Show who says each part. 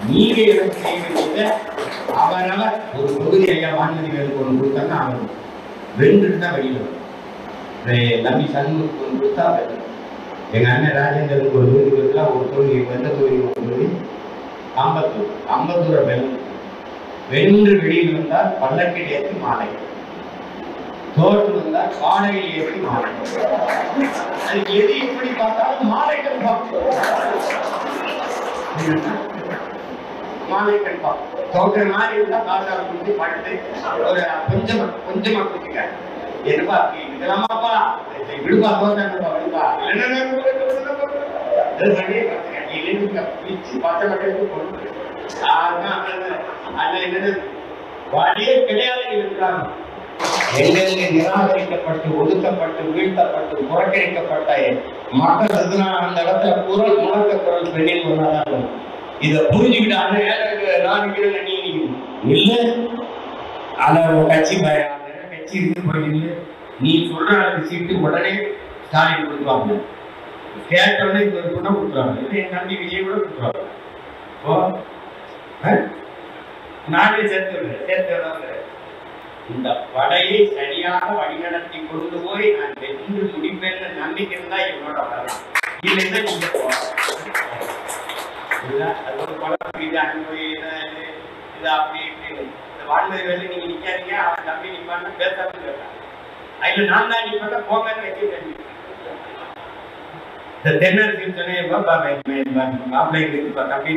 Speaker 1: நீங்க எனக்கு செய்ய வேண்டியதை அவரவர் ஒரு தொகுதி ஐயா வான்மதிகளுக்கு ஒன்று கொடுத்தாங்க, அவர் வென்றுட்டு தான் வெளியில வரும். தம்பி சண்முகத்துக்கு ஒன்று கொடுத்தா எங்க அண்ணன் ராஜேந்திரனுக்கு ஒரு தொகுதி கொடுத்தா ஒரு தொகுதி எந்த தொகுதி ஒரு தொகுதி அம்பத்தூரை வென்று வெளியில் வந்தால் பல்லக்கில் ஏற்றி மாலை, தோற்று வந்தால் காலையில் ஏற்றி மாலை. அதுக்கு எது எப்படி பார்த்தாலும் மாலைகள் மாலைகள் தோற்ற மாதிரி இருந்தா காசால குடிச்சு படுத்து ஒரு கொஞ்சமா குடிச்சுக்க என்னப்பா இதெல்லாமாப்பா விடுப்பா தோற்றாங்கப்பா விடுப்பா வாடியே கிடையாது இருக்கிறாங்க. எங்கெங்கே நிராகரிக்கப்பட்டு ஒதுக்கப்பட்டு வீழ்த்தப்பட்டு புறக்கணிக்கப்பட்ட மக்கள் இருந்தால் அந்த இடத்துல குரல் முழக்க குரல் பெண்ணில் ஒன்றாதான். இதை புரிஞ்சுக்கிட்டாங்க. நான் நீ இல்லை அத கட்சி கட்சி இருந்து போயிட்டு நீ சொல்ற அளவுக்கு சீட்டு உடனே ஸ்டாலின் கொடுத்துருவாங்க. கேட்டோடனே இது கூட கொடுத்துருவாங்க. இது என் தம்பி விஜய் கூட கொடுத்துருவாங்க. நானே சேர்த்து இந்த படையை சரியாக வழிநடத்தி கொண்டு போய் நான் வென்று முடிப்பேன்னு நம்பிக்கை இருந்தா என்னோட வரலாம். இல்லைன்னா நீங்க அது ஒரு படம் இது அனுபவி இது அப்படி இந்த வான்மதி வேலை நீங்க நிக்காதீங்க, அவன் தம்பி நிப்பான்னு பேசாம கேட்டான். அதுல நான் தான் நிப்பா போங்கன்னு வச்சு இந்த தென்னரசு சொன்னேன் மாப்பிள்ளை தம்பி